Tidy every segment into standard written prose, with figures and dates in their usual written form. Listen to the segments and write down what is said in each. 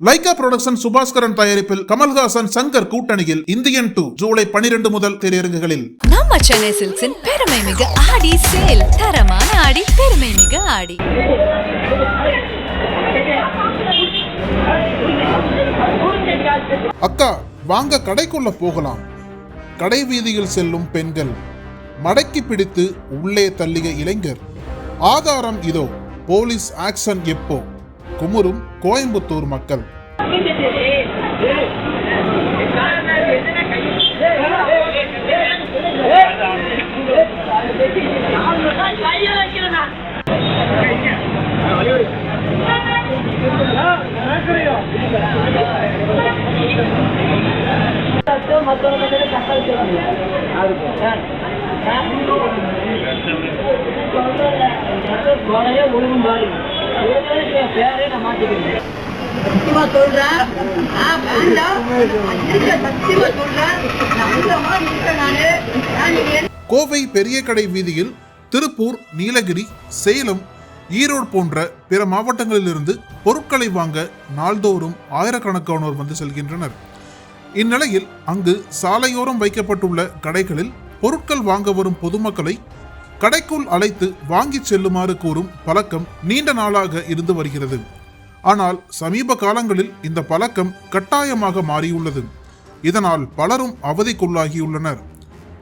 Lyca production Subaskaran தயாரிப்பில் கமல்ஹாசன் சங்கர் கூட்டணியில் Indian 2 July 12 முதல் திரையரங்குகளில். நம்ம சென்னை சில்க்ஸின் பெருமை மிகு ஆடி சேல். தரமான ஆடி, பெருமை மிகு ஆடி. அக்கா வாங்க கடைக்குள்ள போகலாம். கடை வீதியில் செல்லும் பெண்கள், மடக்கி பிடித்து உள்ளே தள்ளிய இளைஞர். ஆதாரம் இதோ. போலீஸ் ஆக்சன் எப்போ? குமுறும் கோயம்புத்தூர் மக்கள். கோவை பெரிய கடை வீதியில் திருப்பூர், நீலகிரி, சேலம், ஈரோடு போன்ற பிற மாவட்டங்களிலிருந்து பொருட்களை வாங்க நாள்தோறும் ஆயிரக்கணக்கானோர் வந்து செல்கின்றனர். இந்நிலையில் அங்கு சாலையோரம் வைக்கப்பட்டுள்ள கடைகளில் பொருட்கள் வாங்க வரும் பொதுமக்களை கடைக்குள் அழைத்து வாங்கி செல்லுமாறு கூறும் பழக்கம் நீண்ட நாளாக இருந்து வருகிறது. ஆனால் சமீப காலங்களில் இந்த பழக்கம் கட்டாயமாக மாறியுள்ளது. இதனால் பலரும் அவதிக்குள்ளாகியுள்ளனர்.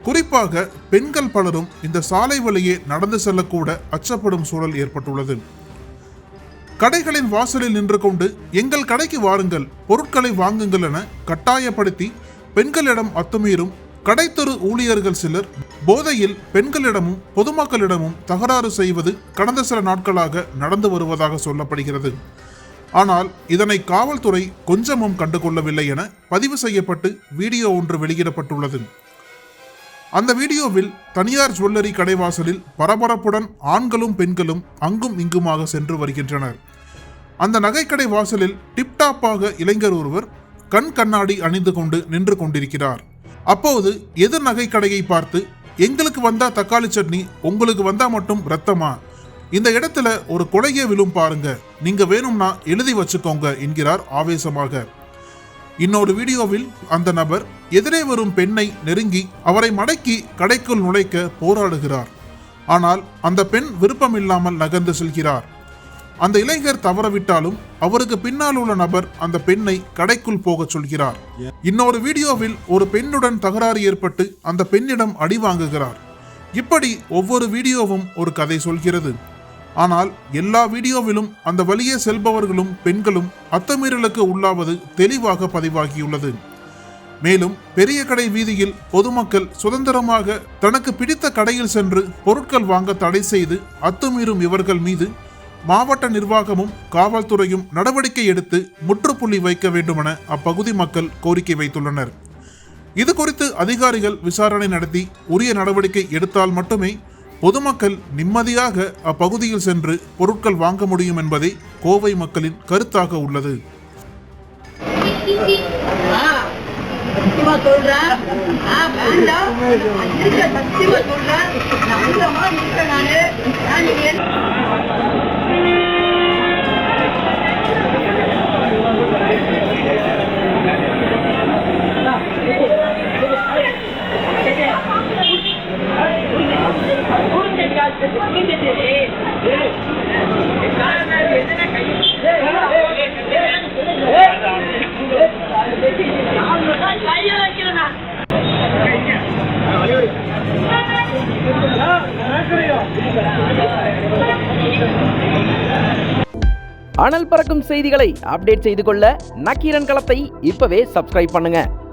குறிப்பாக பெண்கள் பலரும் இந்த சாலை வழியே நடந்து செல்லக்கூட அச்சப்படும் சூழல் ஏற்பட்டுள்ளது. கடைகளின் வாசலில் நின்று கொண்டு எங்கள் கடைக்கு வாருங்கள், பொருட்களை வாங்குங்கள் என கட்டாயப்படுத்தி பெண்களிடம் அத்துமீறும் கடைத்தெரு ஊழியர்கள் சிலர் போதையில் பெண்களிடமும் பொதுமக்களிடமும் தகராறு செய்வது கடந்த சில நாட்களாக நடந்து வருவதாக சொல்லப்படுகிறது. ஆனால் இதனை காவல்துறை கொஞ்சமும் கண்டுகொள்ளவில்லை என பதிவு செய்யப்பட்டு வீடியோ ஒன்று வெளியிடப்பட்டுள்ளது. அந்த வீடியோவில் தனியார் ஜுவல்லரி கடைவாசலில் பரபரப்புடன் ஆண்களும் பெண்களும் அங்கும் இங்குமாக சென்று வருகின்றனர். அந்த நகைக்கடை வாசலில் டிப்டாப்பாக இளைஞர் ஒருவர் கண் கண்ணாடி அணிந்து கொண்டு நின்று கொண்டிருக்கிறார். அப்போது எதிர் நகைக்கடையை பார்த்து, எங்களுக்கு வந்தா தக்காளி சட்னி, உங்களுக்கு வந்தா மட்டும் ரத்தமா? இந்த இடத்துல ஒரு கொலையே விழும் பாருங்க, நீங்க வேணும்னா எழுதி வச்சுக்கோங்க என்கிறார் ஆவேசமாக. இன்னொரு வீடியோவில் அந்த நபர் எதிரே வரும் பெண்ணை நெருங்கி அவரை மடக்கி கடைக்குள் நுழைக்க போராடுகிறார். ஆனால் அந்த பெண் விருப்பமில்லாமல் நகர்ந்து செல்கிறார். அந்த இளைஞர் தவறவிட்டாலும் அவருக்கு பின்னால் உள்ள நபர் அந்த பெண்ணை கடைக்குள் போக சொல்கிறார். இன்னொரு வீடியோவில் ஒரு பெண்ணுடன் தகராறு ஏற்பட்டு அந்த பெண்ணிடம் அடி வாங்குகிறார். இப்படி ஒவ்வொரு வீடியோவும் ஒரு கதை சொல்கிறது. ஆனால் எல்லா வீடியோவிலும் அந்த வழியே செல்பவர்களும் பெண்களும் அத்துமீறலுக்கு உள்ளாவது தெளிவாக பதிவாகியுள்ளது. மேலும் பெரிய கடை வீதியில் பொதுமக்கள் சுதந்திரமாக தனக்கு பிடித்த கடையில் சென்று பொருட்கள் வாங்க தடை செய்து அத்துமீறும் இவர்கள் மீது மாவட்ட நிர்வாகமும் காவல்துறையும் நடவடிக்கை எடுத்து முற்றுப்புள்ளி வைக்க வேண்டுமென அப்பகுதி மக்கள் கோரிக்கை வைத்துள்ளனர். இது குறித்து அதிகாரிகள் விசாரணை நடத்தி உரிய நடவடிக்கை எடுத்தால் மட்டுமே பொதுமக்கள் நிம்மதியாக அப்பகுதியில் சென்று பொருட்கள் வாங்க முடியும் என்பதே கோவை மக்களின் கருத்தாக உள்ளது. அனல் பறக்கும் செய்திகளை அப்டேட் செய்து கொள்ள நக்கீரன் களத்தை இப்பவே சப்ஸ்கிரைப் பண்ணுங்க.